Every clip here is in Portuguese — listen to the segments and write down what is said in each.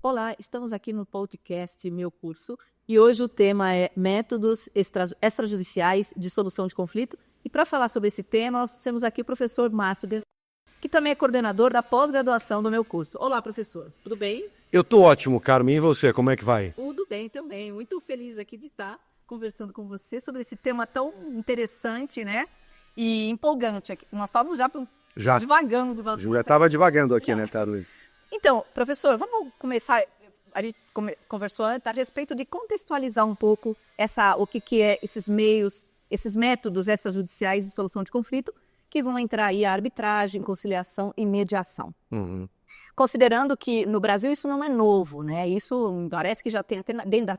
Olá, estamos aqui no podcast Meu Curso e hoje o tema é métodos extrajudiciais de solução de conflito. E para falar sobre esse tema, nós temos aqui o professor Márcio, que também é coordenador da pós-graduação do Meu Curso. Olá, professor, tudo bem? Eu tô ótimo, Carmen. E você, como é que vai? Tudo bem também. Muito feliz aqui de estar conversando com você sobre esse tema tão interessante, né? E empolgante. Nós estávamos já divagando. Já estava divagando aqui, né, Luiz? Então, professor, vamos começar. A gente conversou antes a respeito de contextualizar um pouco o que é esses meios, esses métodos extrajudiciais de solução de conflito, que vão entrar aí a arbitragem, conciliação e mediação. Considerando que no Brasil isso não é novo, né? Isso parece que já tem até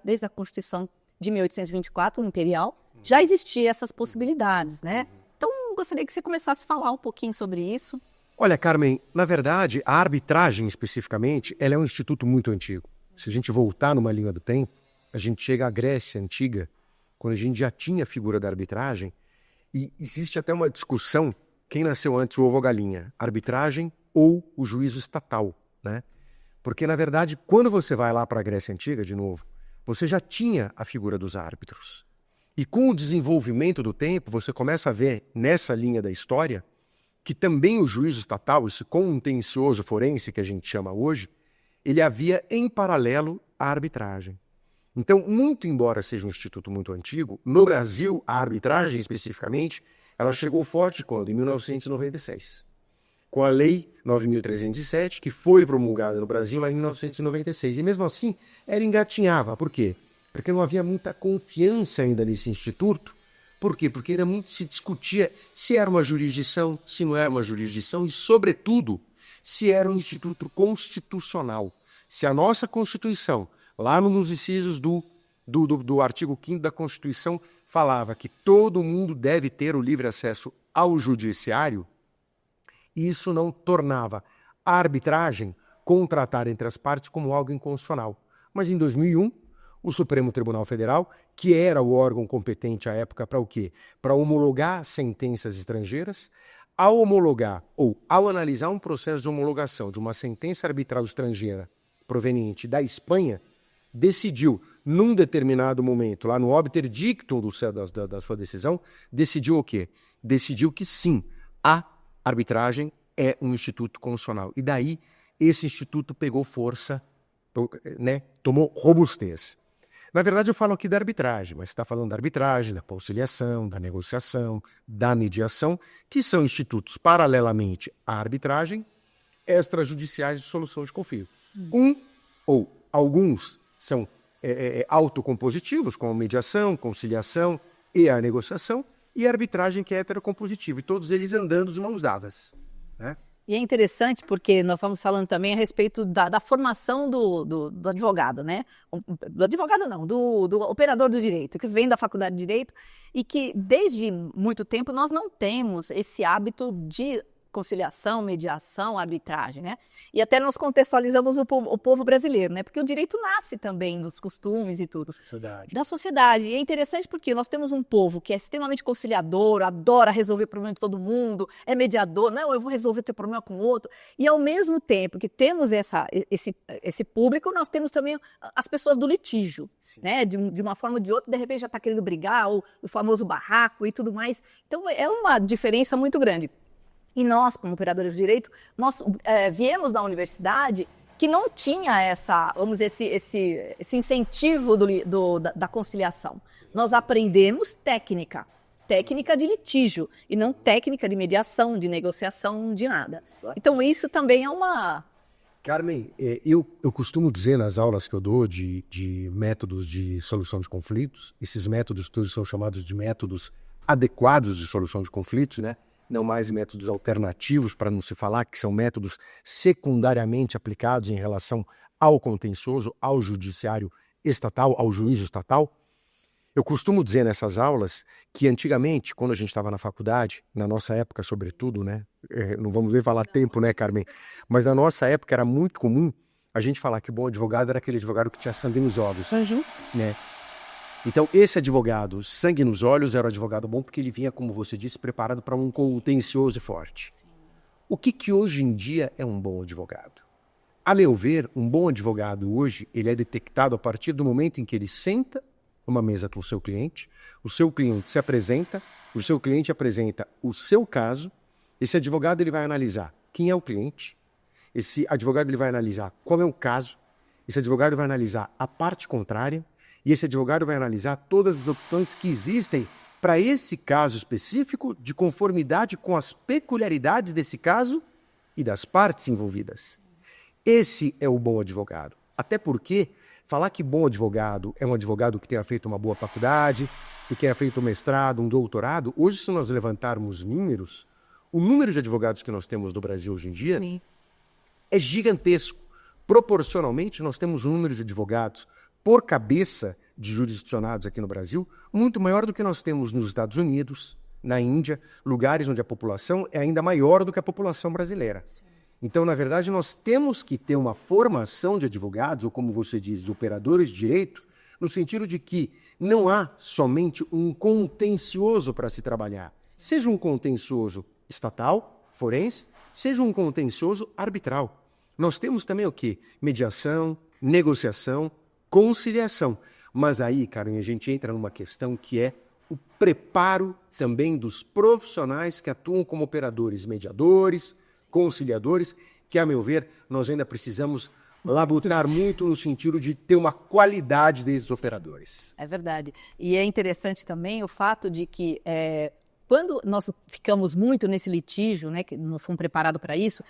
desde a Constituição de 1824, imperial, já existiam essas possibilidades, né? Então, gostaria que você começasse a falar um pouquinho sobre isso. Olha, Carmen, na verdade, a arbitragem especificamente, ela é um instituto muito antigo. Se a gente voltar numa linha do tempo, a gente chega à Grécia Antiga, quando a gente já tinha a figura da arbitragem, e existe até uma discussão, quem nasceu antes, o ovo ou a galinha, arbitragem ou o juízo estatal, né? Porque, na verdade, quando você vai lá para a Grécia Antiga, de novo, você já tinha a figura dos árbitros. E com o desenvolvimento do tempo, você começa a ver, nessa linha da história, que também o juízo estatal, esse contencioso forense que a gente chama hoje, ele havia em paralelo à arbitragem. Então, muito embora seja um instituto muito antigo, no Brasil, a arbitragem especificamente, ela chegou forte quando? Em 1996. Com a Lei 9.307, que foi promulgada no Brasil lá em 1996. E mesmo assim, ela engatinhava. Por quê? Porque não havia muita confiança ainda nesse instituto. Por quê? Porque ainda muito se discutia se era uma jurisdição, se não era uma jurisdição e, sobretudo, se era um instituto constitucional. Se a nossa Constituição, lá nos incisos do artigo 5º da Constituição, falava que todo mundo deve ter o livre acesso ao judiciário, isso não tornava a arbitragem contratada entre as partes como algo inconstitucional. Mas em 2001, o Supremo Tribunal Federal, que era o órgão competente à época para o quê? Para homologar sentenças estrangeiras, ao homologar ou ao analisar um processo de homologação de uma sentença arbitral estrangeira proveniente da Espanha, decidiu, num determinado momento, lá no obter dictum da sua decisão, decidiu o quê? Decidiu que sim, a arbitragem é um instituto constitucional. E daí, esse instituto pegou força, né? Tomou robustez. Na verdade, eu falo aqui da arbitragem, mas você está falando da arbitragem, da conciliação, da negociação, da mediação, que são institutos, paralelamente à arbitragem, extrajudiciais de solução de conflito. Ou alguns são autocompositivos, como a mediação, conciliação e a negociação, e a arbitragem que é heterocompositiva, e todos eles andando de mãos dadas, né? E é interessante porque nós estamos falando também a respeito da formação do advogado, né? Do advogado não, do operador do direito, que vem da faculdade de Direito e que desde muito tempo nós não temos esse hábito de conciliação, mediação, arbitragem, né? E até nós contextualizamos o povo brasileiro, né? Porque o direito nasce também dos costumes e tudo. Da sociedade. E é interessante porque nós temos um povo que é extremamente conciliador, adora resolver problema de todo mundo, é mediador, não, eu vou resolver teu problema com o outro. E ao mesmo tempo que temos esse público, nós temos também as pessoas do litígio, né? De uma forma ou de outra, de repente já está querendo brigar, ou o famoso barraco e tudo mais. Então é uma diferença muito grande. E nós, como operadores de direito, nós viemos da universidade que não tinha esse incentivo da conciliação. Nós aprendemos técnica de litígio, e não técnica de mediação, de negociação, de nada. Então isso também é uma... Carmen, eu costumo dizer nas aulas que eu dou de métodos de solução de conflitos, esses métodos todos são chamados de métodos adequados de solução de conflitos, né? Não mais métodos alternativos, para não se falar que são métodos secundariamente aplicados em relação ao contencioso, ao judiciário estatal, ao juízo estatal. Eu costumo dizer nessas aulas que antigamente, quando a gente estava na faculdade, na nossa época sobretudo, né? Não vamos ver falar tempo, né, Carmen? Mas na nossa época era muito comum a gente falar que o bom advogado era aquele advogado que tinha sangue nos olhos, né? Então, esse advogado, sangue nos olhos, era um advogado bom porque ele vinha, como você disse, preparado para um contencioso e forte. O que hoje em dia é um bom advogado? A meu ver, um bom advogado hoje, ele é detectado a partir do momento em que ele senta numa mesa com o seu cliente se apresenta, o seu cliente apresenta o seu caso, esse advogado ele vai analisar quem é o cliente, esse advogado ele vai analisar qual é o caso, esse advogado vai analisar a parte contrária e esse advogado vai analisar todas as opções que existem para esse caso específico de conformidade com as peculiaridades desse caso e das partes envolvidas. Esse é o bom advogado. Até porque falar que bom advogado é um advogado que tenha feito uma boa faculdade, que tenha feito um mestrado, um doutorado, hoje se nós levantarmos números, o número de advogados que nós temos no Brasil hoje em dia Sim. é gigantesco. Proporcionalmente, nós temos um número de advogados por cabeça de jurisdicionados aqui no Brasil muito maior do que nós temos nos Estados Unidos, na Índia, lugares onde a população é ainda maior do que a população brasileira. Sim. Então, na verdade, nós temos que ter uma formação de advogados, ou como você diz, operadores de direito, no sentido de que não há somente um contencioso para se trabalhar. Seja um contencioso estatal, forense, seja um contencioso arbitral. Nós temos também o quê? Mediação, negociação, conciliação. Mas aí, Karen, a gente entra numa questão que é o preparo também dos profissionais que atuam como operadores mediadores, conciliadores, que, a meu ver, nós ainda precisamos labutar muito no sentido de ter uma qualidade desses operadores. É verdade. E é interessante também o fato de que quando nós ficamos muito nesse litígio, né, que nós fomos preparados para isso,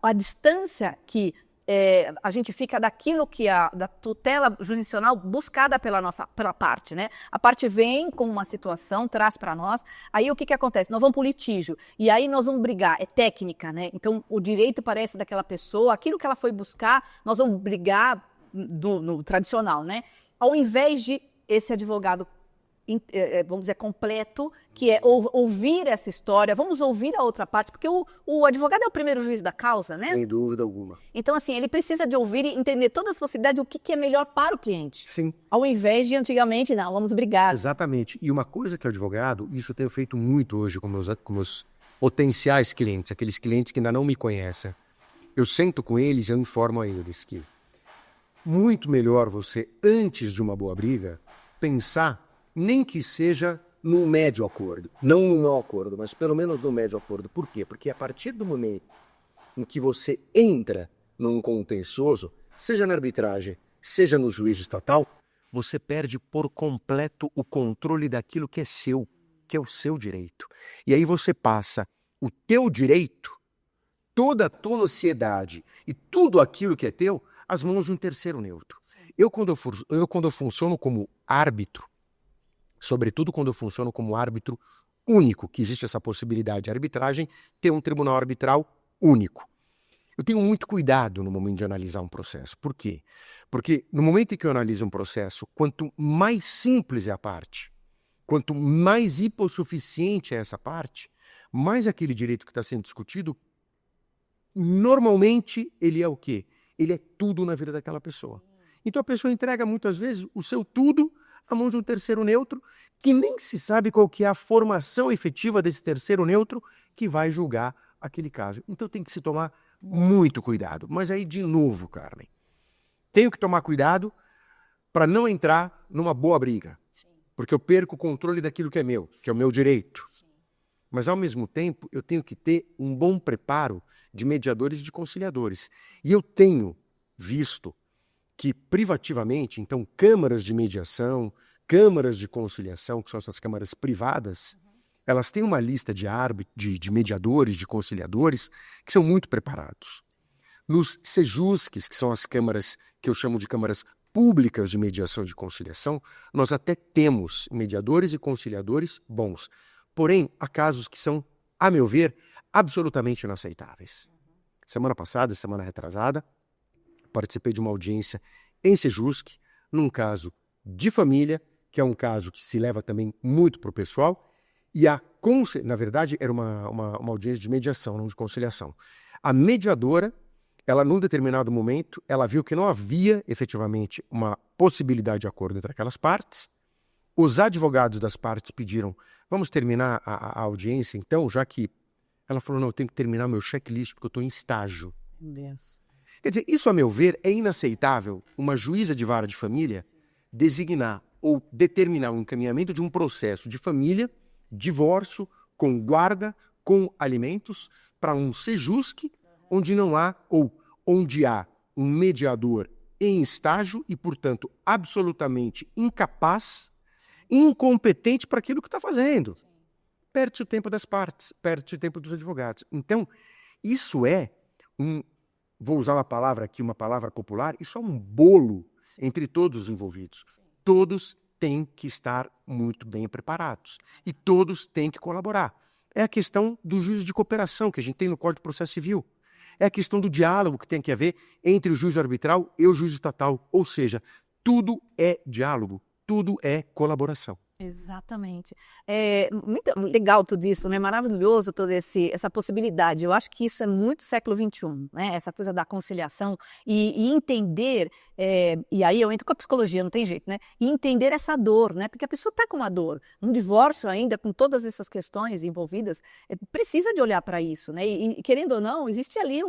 a distância que a gente fica daquilo que da tutela jurisdicional buscada pela parte, né? A parte vem com uma situação, traz para nós, aí o que acontece? Nós vamos para o litígio, e aí nós vamos brigar, é técnica, né? Então o direito parece daquela pessoa, aquilo que ela foi buscar, nós vamos brigar no tradicional, né? Ao invés de esse advogado, vamos dizer, completo, que é ouvir essa história, vamos ouvir a outra parte, porque o advogado é o primeiro juiz da causa, né? Sem dúvida alguma. Então, assim, ele precisa de ouvir e entender todas as possibilidades, o que é melhor para o cliente. Sim. Ao invés de, antigamente, não, vamos brigar. Exatamente. E uma coisa que o advogado, isso eu tenho feito muito hoje com meus potenciais clientes, aqueles clientes que ainda não me conhecem. Eu sento com eles e eu informo a eles que muito melhor você, antes de uma boa briga, pensar nem que seja num médio acordo. Não num não acordo, mas pelo menos num médio acordo. Por quê? Porque a partir do momento em que você entra num contencioso, seja na arbitragem, seja no juízo estatal, você perde por completo o controle daquilo que é seu, que é o seu direito. E aí você passa o teu direito, toda a tua ansiedade e tudo aquilo que é teu, às mãos de um terceiro neutro. Eu, quando eu funciono como árbitro, sobretudo quando eu funciono como árbitro único, que existe essa possibilidade de arbitragem, ter um tribunal arbitral único. Eu tenho muito cuidado no momento de analisar um processo. Por quê? Porque no momento em que eu analiso um processo, quanto mais simples é a parte, quanto mais hipossuficiente é essa parte, mais aquele direito que está sendo discutido, normalmente ele é o quê? Ele é tudo na vida daquela pessoa. Então a pessoa entrega muitas vezes o seu tudo à mão de um terceiro neutro, que nem se sabe qual que é a formação efetiva desse terceiro neutro que vai julgar aquele caso. Então tem que se tomar muito cuidado. Mas aí, de novo, Carmen, tenho que tomar cuidado para não entrar numa boa briga. Sim. Porque eu perco o controle daquilo que é meu, que é o meu direito. Sim. Mas, ao mesmo tempo, eu tenho que ter um bom preparo de mediadores e de conciliadores. E eu tenho visto que privativamente, então, câmaras de mediação, câmaras de conciliação, que são essas câmaras privadas, elas têm uma lista de mediadores, de conciliadores, que são muito preparados. Nos SEJUSCs, que são as câmaras que eu chamo de câmaras públicas de mediação e de conciliação, nós até temos mediadores e conciliadores bons. Porém, há casos que são, a meu ver, absolutamente inaceitáveis. Semana passada, semana retrasada, participei de uma audiência em SEJUSC, num caso de família, que é um caso que se leva também muito para o pessoal, e na verdade era uma audiência de mediação, não de conciliação. A mediadora, ela num determinado momento, ela viu que não havia efetivamente uma possibilidade de acordo entre aquelas partes. Os advogados das partes pediram, vamos terminar a audiência então, já que ela falou, não, eu tenho que terminar meu checklist porque eu estou em estágio. Meu Deus. Quer dizer, isso, a meu ver, é inaceitável uma juíza de vara de família designar ou determinar o encaminhamento de um processo de família, divórcio, com guarda, com alimentos, para um sejusque, onde não há, ou onde há um mediador em estágio e, portanto, absolutamente incapaz, incompetente para aquilo que está fazendo. Perde-se o tempo das partes, perde-se o tempo dos advogados. Então, isso é vou usar uma palavra aqui, uma palavra popular, isso é um bolo entre todos os envolvidos. Todos têm que estar muito bem preparados e todos têm que colaborar. É a questão do juízo de cooperação que a gente tem no Código de Processo Civil. É a questão do diálogo que tem que haver entre o juízo arbitral e o juízo estatal. Ou seja, tudo é diálogo, tudo é colaboração. Exatamente. É muito legal tudo isso, né? Maravilhoso toda essa possibilidade. Eu acho que isso é muito século XXI, né? Essa coisa da conciliação e entender, e aí eu entro com a psicologia, não tem jeito, né? E entender essa dor, né? Porque a pessoa está com uma dor, um divórcio ainda, com todas essas questões envolvidas, precisa de olhar para isso, né? E querendo ou não, existe ali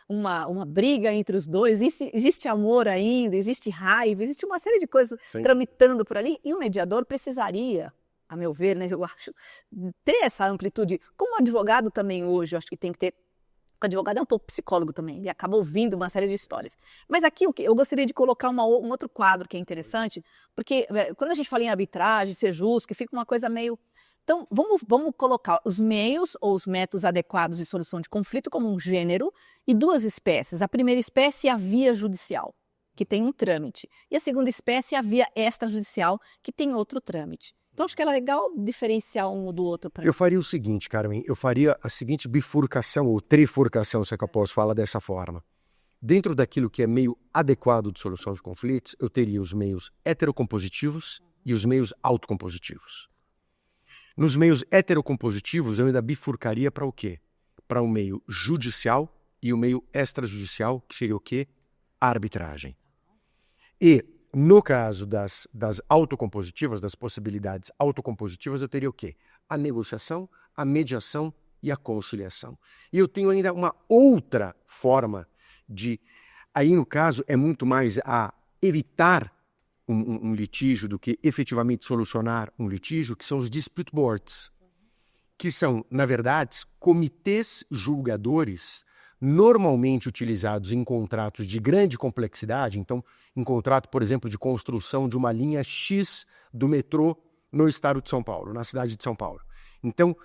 uma briga entre os dois, existe amor ainda, existe raiva, existe uma série de coisas tramitando por ali, e o mediador precisaria, a meu ver, né, eu acho, ter essa amplitude. Como advogado também hoje, eu acho que tem que ter, porque o advogado é um pouco psicólogo também, ele acaba ouvindo uma série de histórias. Mas aqui eu gostaria de colocar um outro quadro que é interessante, porque quando a gente fala em arbitragem, ser justo, que fica uma coisa meio... Então, vamos colocar os meios ou os métodos adequados de solução de conflito como um gênero e duas espécies. A primeira espécie é a via judicial, que tem um trâmite. E a segunda espécie é a via extrajudicial, que tem outro trâmite. Então, acho que é legal diferenciar um do outro. Eu faria o seguinte, Carmen, eu faria a seguinte bifurcação ou trifurcação, se é que eu posso falar dessa forma. Dentro daquilo que é meio adequado de solução de conflitos, eu teria os meios heterocompositivos e os meios autocompositivos. Nos meios heterocompositivos, eu ainda bifurcaria para o quê? Para o meio judicial e o meio extrajudicial, que seria o quê? A arbitragem. E, no caso das autocompositivas, das possibilidades autocompositivas, eu teria o quê? A negociação, a mediação e a conciliação. E eu tenho ainda uma outra forma de... Aí, no caso, é muito mais a evitar um litígio do que efetivamente solucionar um litígio, que são os dispute boards, que são, na verdade, comitês julgadores normalmente utilizados em contratos de grande complexidade. Então, em contrato, por exemplo, de construção de uma linha X do metrô no estado de São Paulo, na cidade de São Paulo. Então,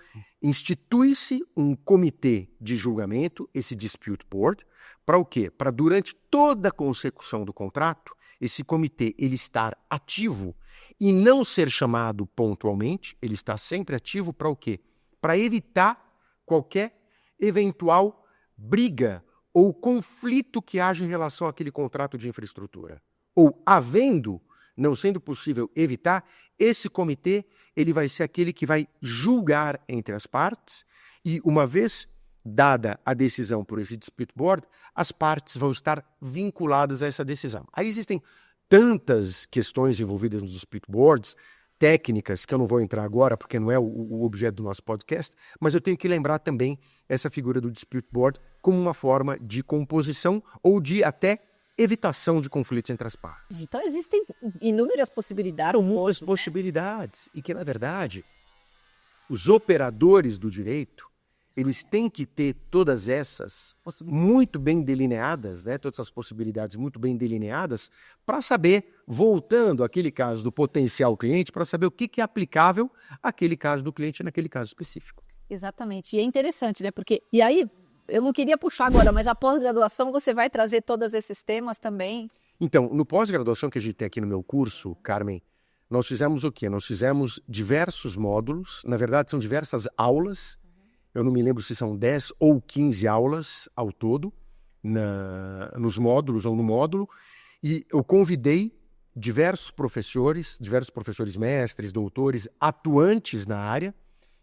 institui-se um comitê de julgamento, esse dispute board, para o quê? Para, durante toda a consecução do contrato, esse comitê ele estar ativo e não ser chamado pontualmente, ele está sempre ativo para o quê? Para evitar qualquer eventual briga ou conflito que haja em relação àquele contrato de infraestrutura. Ou, havendo, não sendo possível evitar, esse comitê ele vai ser aquele que vai julgar entre as partes e, uma vez dada a decisão por esse dispute board, as partes vão estar vinculadas a essa decisão. Aí existem tantas questões envolvidas nos dispute boards, técnicas, que eu não vou entrar agora, porque não é o objeto do nosso podcast, mas eu tenho que lembrar também essa figura do dispute board como uma forma de composição ou de até evitação de conflitos entre as partes. Então, existem inúmeras possibilidades. Inúmeras possibilidades. E que, na verdade, os operadores do direito, eles têm que ter todas essas muito bem delineadas, né? Todas essas possibilidades muito bem delineadas, para saber, voltando àquele caso do potencial cliente, para saber o que é aplicável àquele caso do cliente naquele caso específico. Exatamente. E é interessante, né? Porque, e aí, eu não queria puxar agora, mas a pós-graduação você vai trazer todos esses temas também? Então, no pós-graduação que a gente tem aqui no meu curso, Carmen, nós fizemos o quê? Nós fizemos diversos módulos, na verdade são diversas aulas. Eu não me lembro se são 10 ou 15 aulas ao todo, nos módulos ou no módulo, e eu convidei diversos professores mestres, doutores, atuantes na área.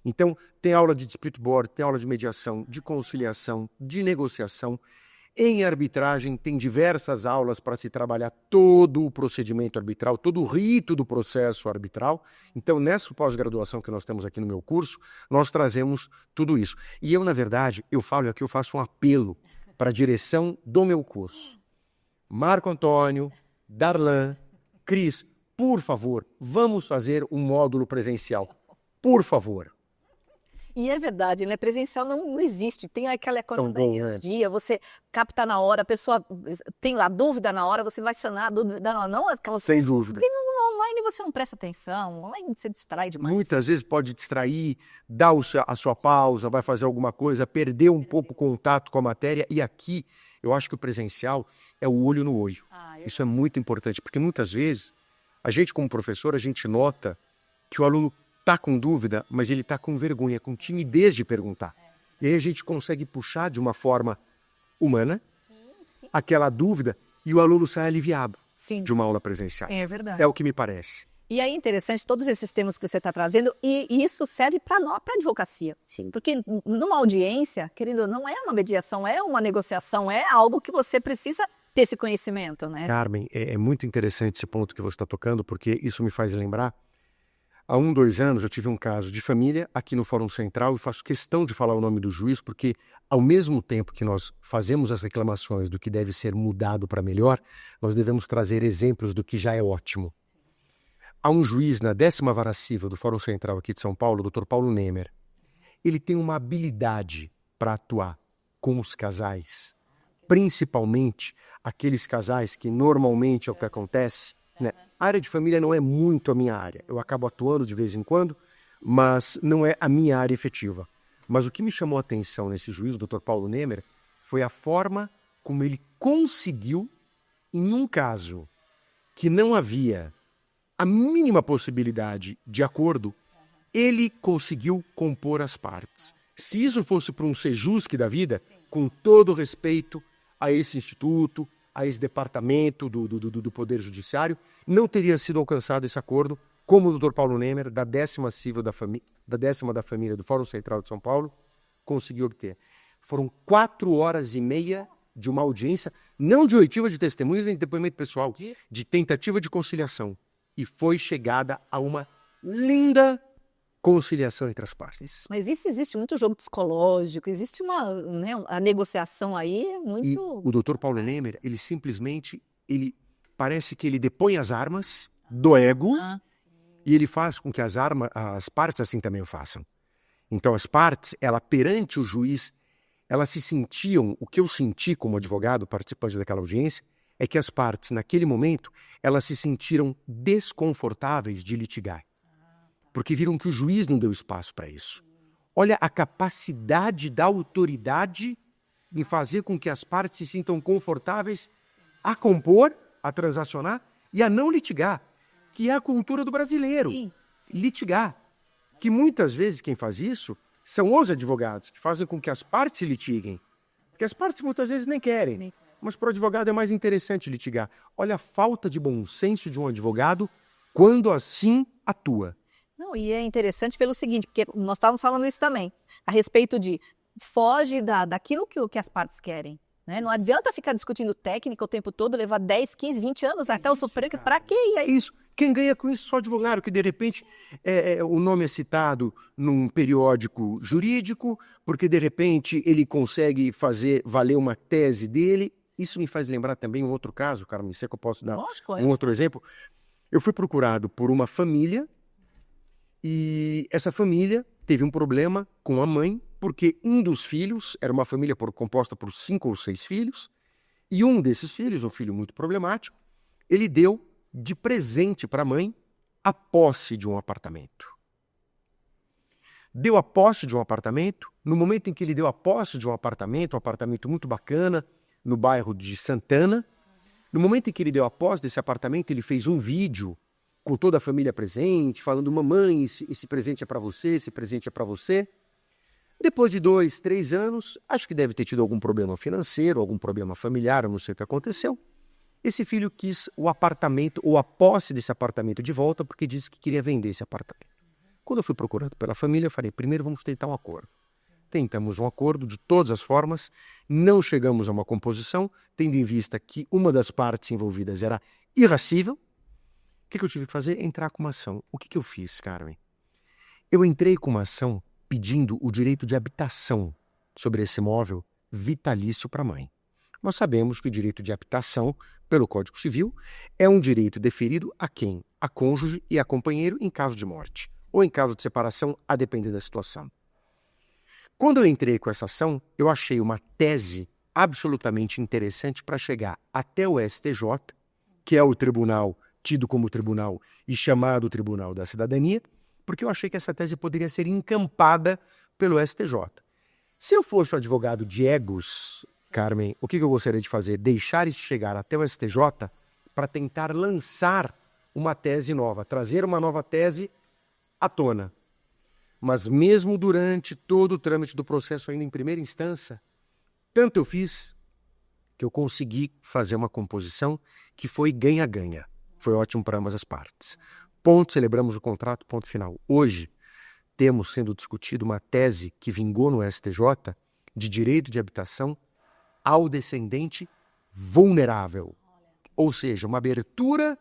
Então, tem aula de dispute board, tem aula de mediação, de conciliação, de negociação. Em arbitragem, tem diversas aulas para se trabalhar todo o procedimento arbitral, todo o rito do processo arbitral. Então, nessa pós-graduação que nós temos aqui no meu curso, nós trazemos tudo isso. E eu, na verdade, eu falo aqui, eu faço um apelo para a direção do meu curso. Marco Antônio, Darlan, Cris, por favor, vamos fazer um módulo presencial. Por favor. E é verdade, né? Presencial não existe. Tem aquela coisa da bom, né? energia, você capta na hora, a pessoa tem lá dúvida na hora, você vai sanar a dúvida na hora. Não aquela... Sem dúvida. Porque no online você não presta atenção, online você distrai demais. Muitas vezes pode distrair, dar a sua pausa, vai fazer alguma coisa, perder um pouco o contato com a matéria. E aqui, eu acho que o presencial é o olho no olho. Isso é muito importante, porque muitas vezes, a gente como professor, a gente nota que o aluno está com dúvida, mas ele está com vergonha, com timidez de perguntar. E aí a gente consegue puxar de uma forma humana aquela dúvida e o aluno sai aliviado de uma aula presencial. É verdade. É o que me parece. E aí é interessante todos esses temas que você está trazendo, e isso serve para nós, para a advocacia. Sim. Porque numa audiência, querido, não é uma mediação, é uma negociação, é algo que você precisa ter esse conhecimento, né? Carmen, é muito interessante esse ponto que você está tocando, porque isso me faz lembrar. Há 2 anos eu tive um caso de família aqui no Fórum Central e faço questão de falar o nome do juiz, porque ao mesmo tempo que nós fazemos as reclamações do que deve ser mudado para melhor, nós devemos trazer exemplos do que já é ótimo. Há um juiz na 10ª Vara Civil do Fórum Central aqui de São Paulo, o Dr. Paulo Nemer. Ele tem uma habilidade para atuar com os casais, principalmente aqueles casais que normalmente é o que acontece, né? A área de família não é muito a minha área. Eu acabo atuando de vez em quando, mas não é a minha área efetiva. Mas o que me chamou a atenção nesse juiz, o Dr. Paulo Nemer, foi a forma como ele conseguiu, em um caso que não havia a mínima possibilidade de acordo, ele conseguiu compor as partes. Se isso fosse para um sejusque da vida, com todo respeito a esse instituto, a esse departamento do Poder Judiciário, não teria sido alcançado esse acordo, como o Dr. Paulo Nemer, da 10ª Civil da 10ª da Família do Fórum Central de São Paulo, conseguiu obter. Foram 4 horas e meia de uma audiência, não de oitiva de testemunhas nem de depoimento pessoal, de tentativa de conciliação. E foi chegada a uma linda conciliação entre as partes. Mas isso existe muito jogo psicológico, existe a negociação aí é muito... E o Dr. Paulo Nemer, ele simplesmente, parece que ele depõe as armas do ego e ele faz com que as partes assim também o façam. Então as partes, perante o juiz, elas se sentiam, o que eu senti como advogado participante daquela audiência, é que as partes, naquele momento, elas se sentiram desconfortáveis de litigar. Porque viram que o juiz não deu espaço para isso. Olha a capacidade da autoridade em fazer com que as partes se sintam confortáveis a compor, a transacionar e a não litigar, que é a cultura do brasileiro. Sim. Litigar. Que muitas vezes quem faz isso são os advogados, que fazem com que as partes se litiguem. Porque as partes muitas vezes nem querem. Mas para o advogado é mais interessante litigar. Olha a falta de bom senso de um advogado quando assim atua. Não, e é interessante pelo seguinte, porque nós estávamos falando isso também, a respeito de foge daquilo que as partes querem. Né? Não adianta ficar discutindo técnica o tempo todo, levar 10, 15, 20 anos até o Supremo, para quê? É isso. Quem ganha com isso é só advogado, que de repente o nome é citado num periódico jurídico, porque de repente ele consegue fazer valer uma tese dele. Isso me faz lembrar também um outro caso, Carmen, sei que eu posso dar um outro exemplo. Eu fui procurado por uma família e essa família teve um problema com a mãe, porque um dos filhos, era uma família composta por 5 ou 6 filhos, e um desses filhos, um filho muito problemático, ele deu de presente para a mãe a posse de um apartamento. Deu a posse de um apartamento, no momento em que ele deu a posse de um apartamento muito bacana, no bairro de Santana, no momento em que ele deu a posse desse apartamento, ele fez um vídeo com toda a família presente, falando, mamãe, esse presente é para você, esse presente é para você. Depois de 2, 3 anos, acho que deve ter tido algum problema financeiro, algum problema familiar, eu não sei o que aconteceu. Esse filho quis o apartamento ou a posse desse apartamento de volta porque disse que queria vender esse apartamento. Quando eu fui procurado pela família, eu falei, primeiro vamos tentar um acordo. Tentamos um acordo de todas as formas, não chegamos a uma composição, tendo em vista que uma das partes envolvidas era irracível. O que eu tive que fazer? Entrar com uma ação. O que eu fiz, Carmen? Eu entrei com uma ação pedindo o direito de habitação sobre esse imóvel vitalício para a mãe. Nós sabemos que o direito de habitação, pelo Código Civil, é um direito deferido a quem? A cônjuge e a companheiro em caso de morte, ou em caso de separação, a depender da situação. Quando eu entrei com essa ação, eu achei uma tese absolutamente interessante para chegar até o STJ, que é o tribunal tido como tribunal e chamado Tribunal da Cidadania, porque eu achei que essa tese poderia ser encampada pelo STJ. Se eu fosse o advogado de egos, Carmen, o que eu gostaria de fazer? Deixar isso chegar até o STJ para tentar lançar uma tese nova, trazer uma nova tese à tona. Mas mesmo durante todo o trâmite do processo, ainda em primeira instância, tanto eu fiz que eu consegui fazer uma composição que foi ganha-ganha. Foi ótimo para ambas as partes. Ponto, celebramos o contrato, ponto final. Hoje, temos sendo discutido uma tese que vingou no STJ de direito de habitação ao descendente vulnerável. Ou seja, uma abertura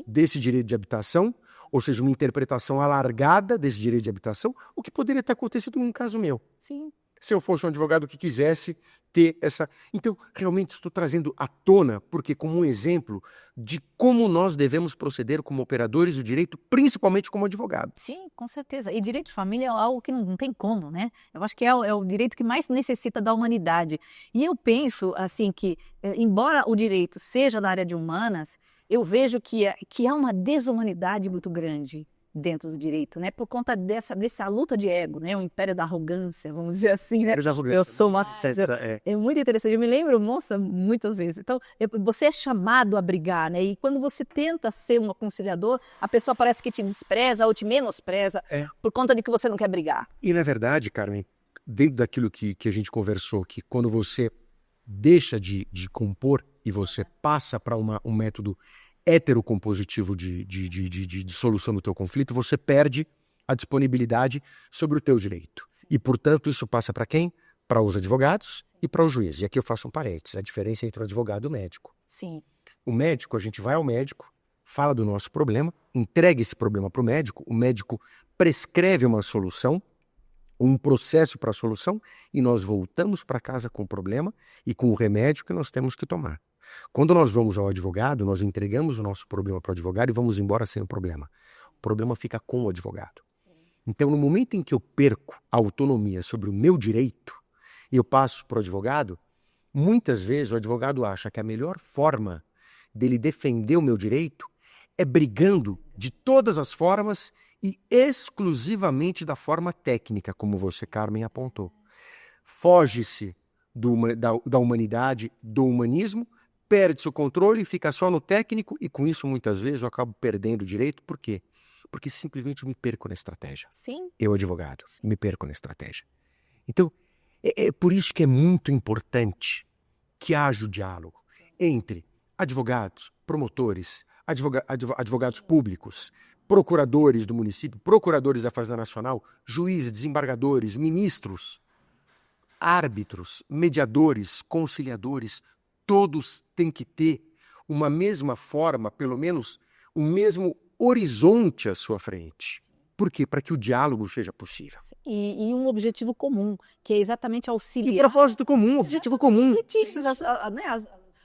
desse direito de habitação, ou seja, uma interpretação alargada desse direito de habitação, o que poderia ter acontecido num caso meu. Sim. Se eu fosse um advogado que quisesse ter essa... Então, realmente estou trazendo à tona, porque como um exemplo de como nós devemos proceder como operadores do direito, principalmente como advogados. Sim, com certeza. E direito de família é algo que não tem como, né? Eu acho que é o direito que mais necessita da humanidade. E eu penso, assim, que embora o direito seja da área de humanas, eu vejo que há uma desumanidade muito grande dentro do direito, né? Por conta dessa luta de ego, né? O império da arrogância, vamos dizer assim, né? Eu sou uma... É muito interessante. Eu me lembro, nossa, muitas vezes. Então, você é chamado a brigar, né? E quando você tenta ser um conciliador, a pessoa parece que te despreza ou te menospreza por conta de que você não quer brigar. E, na verdade, Carmen, dentro daquilo que a gente conversou, que quando você deixa de compor e você passa para um método heterocompositivo de solução do teu conflito, você perde a disponibilidade sobre o teu direito. E, portanto, isso passa para quem? Para os advogados e para o juiz. E aqui eu faço um parênteses, a diferença entre o advogado e o médico. Sim. O médico, a gente vai ao médico, fala do nosso problema, entrega esse problema para o médico prescreve uma solução, um processo para a solução, e nós voltamos para casa com o problema e com o remédio que nós temos que tomar. Quando nós vamos ao advogado, nós entregamos o nosso problema para o advogado e vamos embora sem o problema. O problema fica com o advogado. Então, no momento em que eu perco a autonomia sobre o meu direito e eu passo para o advogado, muitas vezes o advogado acha que a melhor forma dele defender o meu direito é brigando de todas as formas e exclusivamente da forma técnica, como você, Carmen, apontou. Foge-se da humanidade, do humanismo, perde-se o controle, fica só no técnico e com isso muitas vezes eu acabo perdendo o direito. Por quê? Porque simplesmente eu me perco na estratégia. Sim. Eu, advogado, me perco na estratégia. Então, é por isso que é muito importante que haja o diálogo entre advogados, promotores, advogados públicos, procuradores do município, procuradores da Fazenda Nacional, juízes, desembargadores, ministros, árbitros, mediadores, conciliadores. Todos têm que ter uma mesma forma, pelo menos o mesmo horizonte à sua frente. Por quê? Para que o diálogo seja possível. E um objetivo comum, que é exatamente auxiliar. E propósito comum, objetivo comum.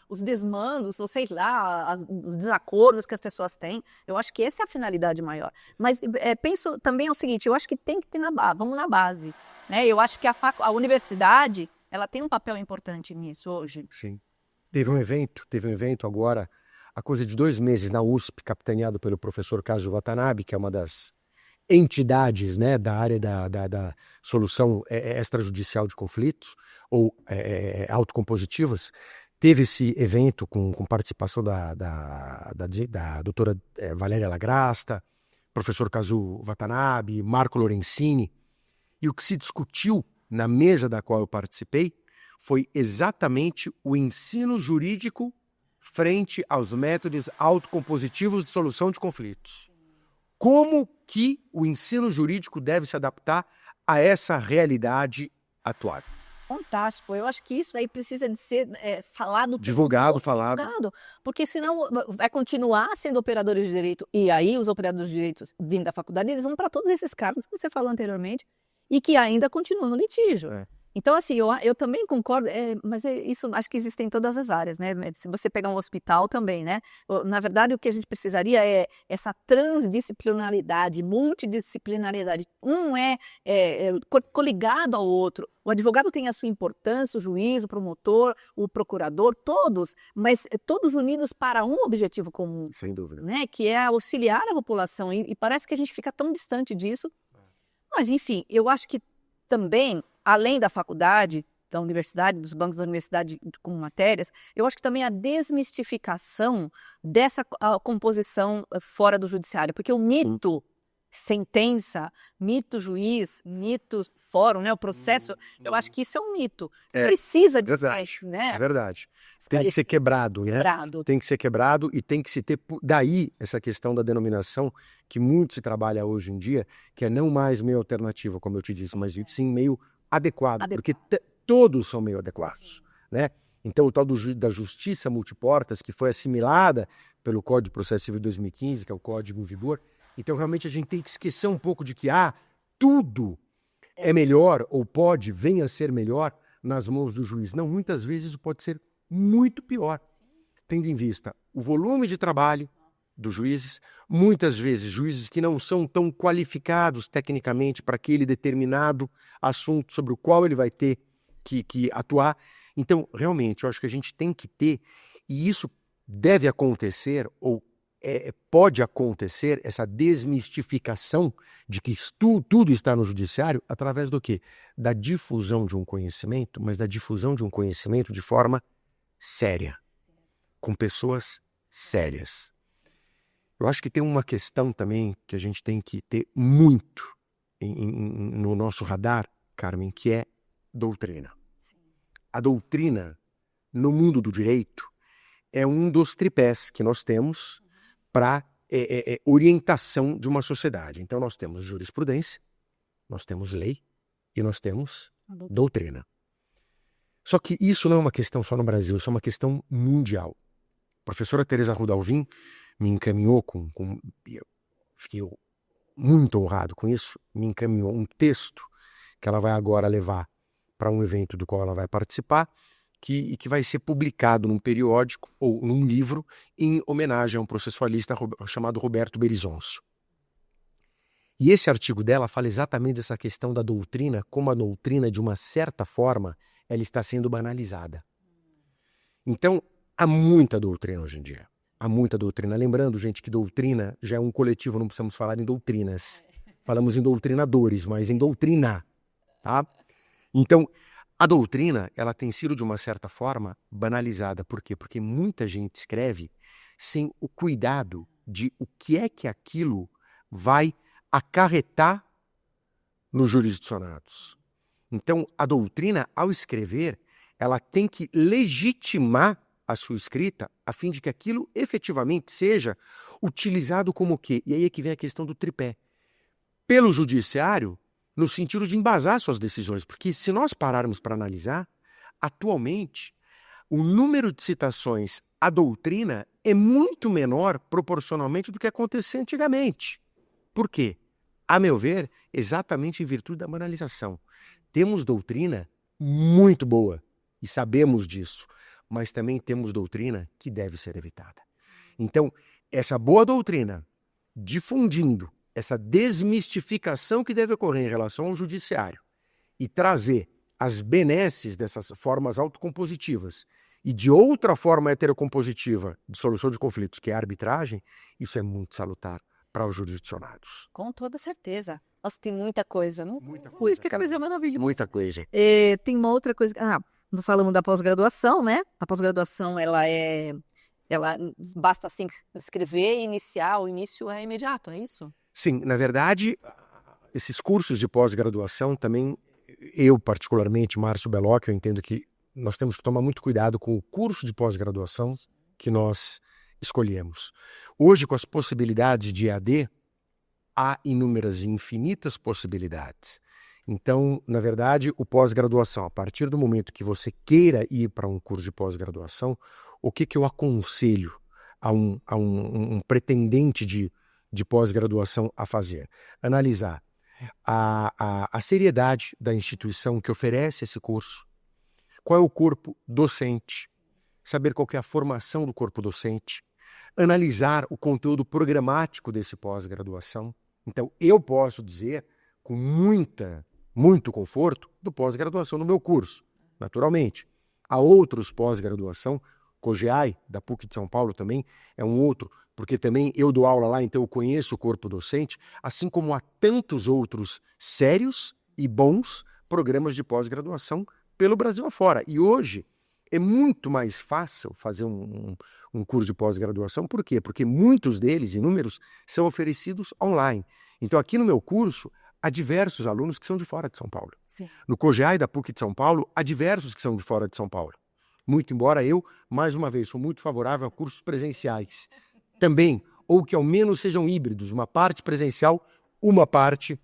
Os desmandos, ou sei lá, os desacordos que as pessoas têm. Eu acho que essa é a finalidade maior. Mas penso também o seguinte, eu acho que tem que ter vamos na base. Né? Eu acho que a universidade ela tem um papel importante nisso hoje. Sim. Teve um evento agora, há coisa de 2 meses, na USP, capitaneado pelo professor Kazuo Watanabe, que é uma das entidades, né, da área da solução extrajudicial de conflitos, ou autocompositivas. Teve esse evento com participação da doutora Valéria Lagrasta, professor Kazuo Watanabe, Marco Lorenzini, e o que se discutiu na mesa da qual eu participei foi exatamente o ensino jurídico frente aos métodos autocompositivos de solução de conflitos. Como que o ensino jurídico deve se adaptar a essa realidade atual? Fantástico. Eu acho que isso aí precisa de ser falado. Divulgado. Porque senão vai continuar sendo operadores de direito. E aí os operadores de direito vindo da faculdade, eles vão para todos esses cargos que você falou anteriormente e que ainda continuam no litígio. Então, assim, eu também concordo, mas isso acho que existe em todas as áreas, né? Se você pegar um hospital também, né? Na verdade, o que a gente precisaria é essa transdisciplinaridade, multidisciplinaridade. Um coligado ao outro. O advogado tem a sua importância, o juiz, o promotor, o procurador, todos, mas todos unidos para um objetivo comum. Sem dúvida. Né? Que é auxiliar a população. E parece que a gente fica tão distante disso. Mas, enfim, eu acho que também, além da faculdade, da universidade, dos bancos da universidade com matérias, eu acho que também a desmistificação dessa composição fora do judiciário, porque o mito sentença, mito juiz, mito fórum, né, o processo, eu acho que isso é um mito. Precisa de desfecho, né? É verdade. Tem que ser quebrado, né? Tem que ser quebrado e tem que se ter... Daí essa questão da denominação que muito se trabalha hoje em dia, que é não mais meio alternativo, como eu te disse, mas sim meio adequado. Porque todos são meio adequados, né? Então o tal da justiça multiportas, que foi assimilada pelo Código de Processo Civil de 2015, que é o código em vigor. Então realmente a gente tem que esquecer um pouco de que tudo é melhor ou venha a ser melhor nas mãos do juiz. Não, muitas vezes pode ser muito pior, tendo em vista o volume de trabalho dos juízes, muitas vezes juízes que não são tão qualificados tecnicamente para aquele determinado assunto sobre o qual ele vai ter que atuar. Então, realmente, eu acho que a gente tem que ter, e isso deve acontecer, ou pode acontecer, essa desmistificação de que tudo está no judiciário através do quê? Da difusão de um conhecimento, mas da difusão de um conhecimento de forma séria, com pessoas sérias. Eu acho que tem uma questão também que a gente tem que ter muito no nosso radar, Carmen, que é doutrina. A doutrina, no mundo do direito, é um dos tripés que nós temos para orientação de uma sociedade. Então nós temos jurisprudência, nós temos lei e nós temos doutrina. Só que isso não é uma questão só no Brasil, isso é uma questão mundial. A professora Teresa Rudalvin me encaminhou eu fiquei muito honrado com isso, me encaminhou um texto que ela vai agora levar para um evento do qual ela vai participar, que vai ser publicado num periódico ou num livro em homenagem a um processualista chamado Roberto Berizonço. E esse artigo dela fala exatamente dessa questão da doutrina, como a doutrina, de uma certa forma, ela está sendo banalizada. Então, há muita doutrina hoje em dia. Há muita doutrina. Lembrando, gente, que doutrina já é um coletivo, não precisamos falar em doutrinas. Falamos em doutrinadores, mas em doutrina, tá? Então, a doutrina, ela tem sido, de uma certa forma, banalizada. Por quê? Porque muita gente escreve sem o cuidado de o que é que aquilo vai acarretar nos jurisdicionados. Então, a doutrina, ao escrever, ela tem que legitimar a sua escrita a fim de que aquilo efetivamente seja utilizado como o quê? E aí é que vem a questão do tripé. Pelo judiciário, no sentido de embasar suas decisões. Porque se nós pararmos para analisar, atualmente, o número de citações à doutrina é muito menor proporcionalmente do que acontecia antigamente. Por quê? A meu ver, exatamente em virtude da banalização. Temos doutrina muito boa e sabemos disso, mas também temos doutrina que deve ser evitada. Então, essa boa doutrina, difundindo essa desmistificação que deve ocorrer em relação ao judiciário e trazer as benesses dessas formas autocompositivas e de outra forma heterocompositiva de solução de conflitos, que é a arbitragem, isso é muito salutar para os jurisdicionados. Com toda certeza. Nossa, tem muita coisa, não? Muita coisa. Que coisa maravilhosa. Muita coisa. Tem uma outra coisa. Nós falamos da pós-graduação, né? A pós-graduação, ela basta assim escrever e iniciar, o início é imediato, é isso? Sim, na verdade, esses cursos de pós-graduação também, eu particularmente, Márcio Bellocchio, eu entendo que nós temos que tomar muito cuidado com o curso de pós-graduação que nós escolhemos. Hoje, com as possibilidades de EAD, há inúmeras e infinitas possibilidades. Então, na verdade, o pós-graduação, a partir do momento que você queira ir para um curso de pós-graduação, o que eu aconselho a um pretendente de pós-graduação a fazer? Analisar a seriedade da instituição que oferece esse curso, qual é o corpo docente, saber qual que é a formação do corpo docente, analisar o conteúdo programático desse pós-graduação. Então, eu posso dizer com muito conforto do pós-graduação no meu curso, naturalmente. Há outros pós-graduação, COGEAI, da PUC de São Paulo também, é um outro, porque também eu dou aula lá, então eu conheço o corpo docente, assim como há tantos outros sérios e bons programas de pós-graduação pelo Brasil afora. E hoje é muito mais fácil fazer um curso de pós-graduação. Por quê? Porque muitos deles, inúmeros, são oferecidos online. Então, aqui no meu curso, há diversos alunos que são de fora de São Paulo. Sim. No COGEAI da PUC de São Paulo, há diversos que são de fora de São Paulo. Muito embora eu, mais uma vez, sou muito favorável a cursos presenciais. Também, ou que ao menos sejam híbridos, uma parte presencial, uma parte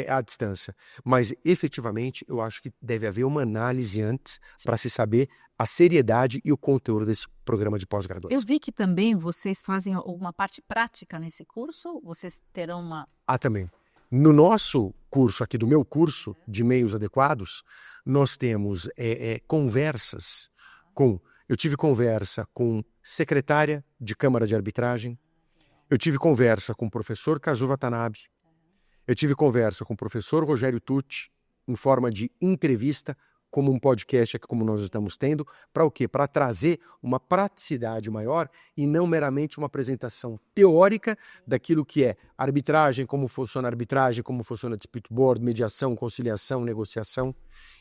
à distância. Mas, efetivamente, eu acho que deve haver uma análise antes para se saber a seriedade e o conteúdo desse programa de pós-graduação. Eu vi que também vocês fazem uma parte prática nesse curso, vocês terão uma... Também. No nosso curso, aqui do meu curso de meios adequados, nós temos conversas com... Eu tive conversa com secretária de Câmara de Arbitragem, eu tive conversa com o professor Kazu Watanabe, eu tive conversa com o professor Rogério Tucci, em forma de entrevista, como um podcast aqui como nós estamos tendo, para o quê? Para trazer uma praticidade maior e não meramente uma apresentação teórica daquilo que é arbitragem, como funciona dispute board, mediação, conciliação, negociação.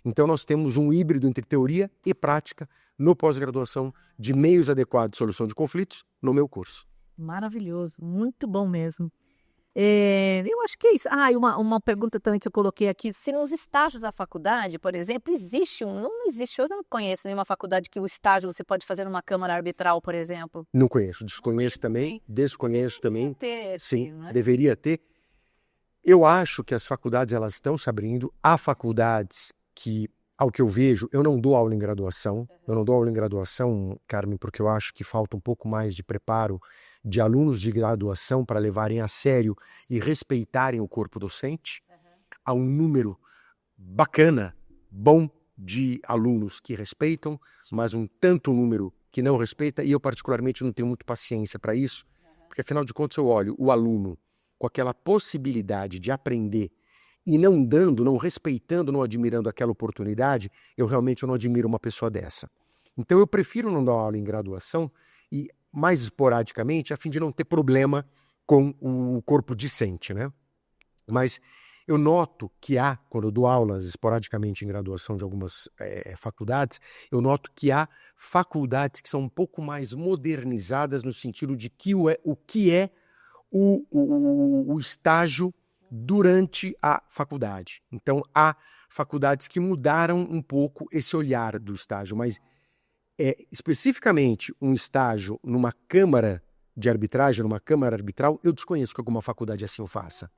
Então nós temos um híbrido entre teoria e prática no pós-graduação de meios adequados de solução de conflitos no meu curso. Maravilhoso, muito bom mesmo. Eu acho que é isso. E uma pergunta também que eu coloquei aqui, se nos estágios da faculdade, por exemplo, não existe, eu não conheço nenhuma faculdade que o estágio você pode fazer numa câmara arbitral, por exemplo. Não conheço, desconheço também. Deveria ter, sim, né? Deveria ter. Eu acho que as faculdades elas estão se abrindo. Há faculdades que, ao que eu vejo, eu não dou aula em graduação. Eu não dou aula em graduação, Carmen, porque eu acho que falta um pouco mais de preparo de alunos de graduação para levarem a sério e respeitarem o corpo docente. Há um número bacana, bom, de alunos que respeitam, mas um tanto número que não respeita, e eu particularmente não tenho muita paciência para isso, porque afinal de contas eu olho o aluno com aquela possibilidade de aprender e não respeitando, não admirando aquela oportunidade, eu realmente não admiro uma pessoa dessa. Então eu prefiro não dar aula em graduação e mais esporadicamente, a fim de não ter problema com o corpo discente, né? Mas eu noto que quando eu dou aulas esporadicamente em graduação de algumas faculdades, eu noto que há faculdades que são um pouco mais modernizadas no sentido de o que é o estágio durante a faculdade. Então, há faculdades que mudaram um pouco esse olhar do estágio, mas especificamente um estágio numa câmara de arbitragem, numa câmara arbitral, eu desconheço que alguma faculdade assim o faça.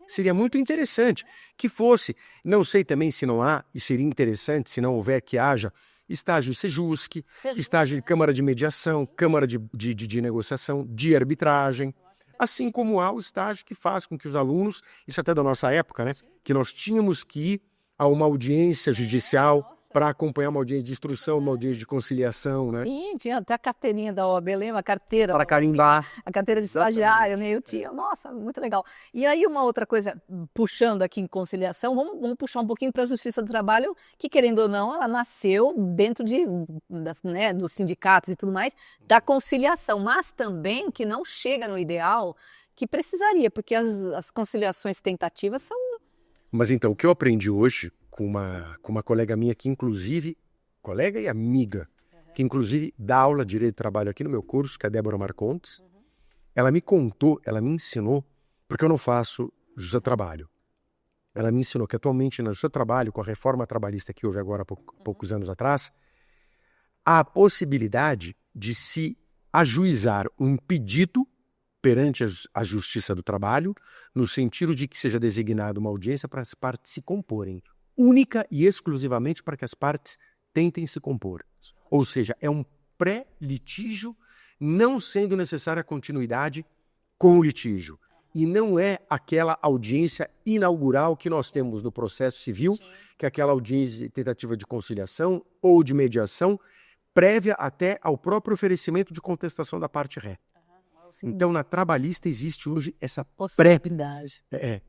Seria muito interessante que fosse, não sei também se não há, e seria interessante se não houver que haja estágio Sejusc, estágio de câmara de mediação, câmara de negociação, de arbitragem, assim como há o estágio que faz com que os alunos, isso até da nossa época, né, que nós tínhamos que ir a uma audiência judicial para acompanhar uma audiência de instrução, uma audiência de conciliação, né? Sim, tinha até a carteirinha da OAB, lembra? A carteira. Para carimbar. A carteira de estagiário, né? Eu tinha. Nossa, muito legal. E aí uma outra coisa, puxando aqui em conciliação, vamos puxar um pouquinho para a Justiça do Trabalho, que querendo ou não, ela nasceu dentro dos sindicatos e tudo mais, da conciliação, mas também que não chega no ideal que precisaria, porque as conciliações tentativas são... Mas então, o que eu aprendi hoje com uma colega minha que inclusive, colega e amiga, que inclusive dá aula de Direito do Trabalho aqui no meu curso, que é a Débora Marcontes, ela me contou, ela me ensinou, porque eu não faço Justiça do Trabalho. Ela me ensinou que atualmente na Justiça do Trabalho, com a reforma trabalhista que houve agora há poucos anos atrás, há a possibilidade de se ajuizar um pedido perante a Justiça do Trabalho, no sentido de que seja designada uma audiência para as partes se comporem, única e exclusivamente para que as partes tentem se compor. Ou seja, é um pré-litígio, não sendo necessária a continuidade com o litígio. E não é aquela audiência inaugural que nós temos no processo civil, que é aquela audiência de tentativa de conciliação ou de mediação, prévia até ao próprio oferecimento de contestação da parte ré. Então, na trabalhista existe hoje essa possibilidade.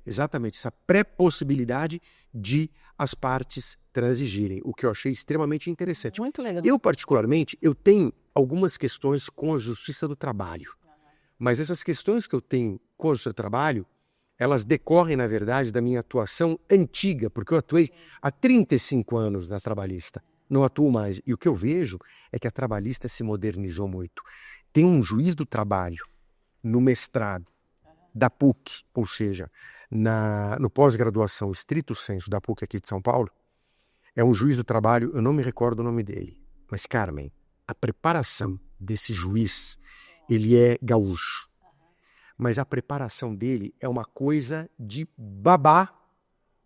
Exatamente, essa pré-possibilidade de as partes transigirem, o que eu achei extremamente interessante. Muito legal. Eu, particularmente, eu tenho algumas questões com a Justiça do Trabalho, mas essas questões que eu tenho com a Justiça do Trabalho, elas decorrem, na verdade, da minha atuação antiga, porque eu atuei há 35 anos na trabalhista, não atuo mais. E o que eu vejo é que a trabalhista se modernizou muito. Tem um juiz do trabalho no mestrado da PUC, ou seja, no pós-graduação estrito sensu da PUC aqui de São Paulo, é um juiz do trabalho, eu não me recordo o nome dele, mas Carmen, a preparação desse juiz, ele é gaúcho, mas a preparação dele é uma coisa de babá.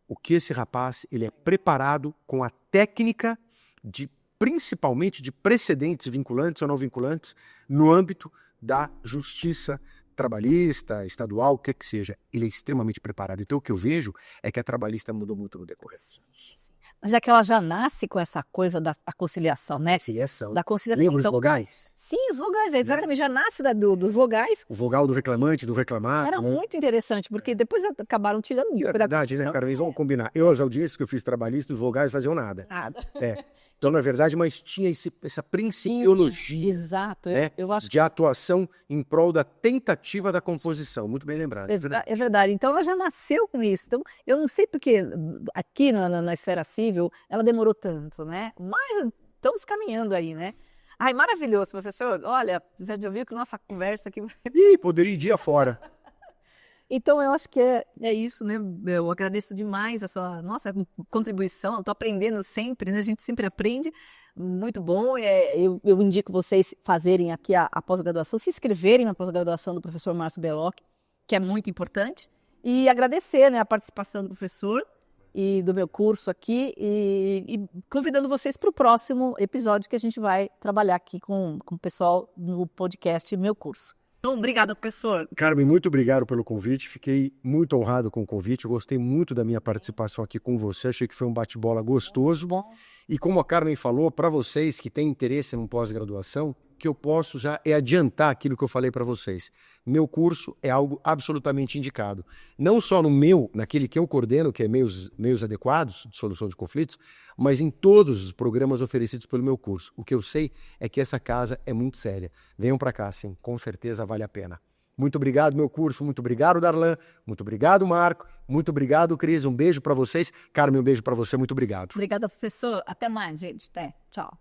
O que esse rapaz, ele é preparado com a técnica principalmente de precedentes vinculantes ou não vinculantes no âmbito da justiça trabalhista, estadual, o que que seja. Ele é extremamente preparado. Então, o que eu vejo é que a trabalhista mudou muito no decorrer. Mas é que ela já nasce com essa coisa da conciliação, né? Conciliação. Da conciliação. Lembra os vogais? Sim, os vogais, exatamente. Já nasce dos vogais. O vogal do reclamante, do reclamado. Era muito interessante, porque depois acabaram tirando É verdade, né, cara? Eles vão combinar. Eu, as audiências que eu fiz trabalhista, os vogais faziam nada. Nada. Então, na verdade, mas tinha essa principiologia. Exato. Eu acho de atuação em prol da tentativa da composição. Muito bem lembrado. É verdade. Então, ela já nasceu com isso. Então, eu não sei porque aqui na esfera civil ela demorou tanto, né? Mas estamos caminhando aí, né? Ai, maravilhoso, professor. Olha, você já viu que nossa conversa aqui... Ih, poderia ir dia fora. Então, eu acho que é isso, né? Eu agradeço demais a sua nossa contribuição. Estou aprendendo sempre, né? A gente sempre aprende. Muito bom. Eu indico vocês fazerem aqui a pós-graduação, se inscreverem na pós-graduação do professor Márcio Belloc, que é muito importante. E agradecer, né, a participação do professor e do meu curso aqui. E convidando vocês para o próximo episódio que a gente vai trabalhar aqui com o pessoal no podcast Meu Curso. Então, obrigada, professor. Carmen, muito obrigado pelo convite. Fiquei muito honrado com o convite. Eu gostei muito da minha participação aqui com você. Achei que foi um bate-bola gostoso. Bom. E como a Carmen falou, para vocês que têm interesse em pós-graduação, o que eu posso já é adiantar aquilo que eu falei para vocês. Meu curso é algo absolutamente indicado. Não só naquele que eu coordeno, que é meios adequados de solução de conflitos, mas em todos os programas oferecidos pelo meu curso. O que eu sei é que essa casa é muito séria. Venham para cá, sim, com certeza vale a pena. Muito obrigado, meu curso. Muito obrigado, Darlan. Muito obrigado, Marco. Muito obrigado, Cris. Um beijo para vocês. Carmen, um beijo para você. Muito obrigado. Obrigada, professor. Até mais, gente. Até. Tchau.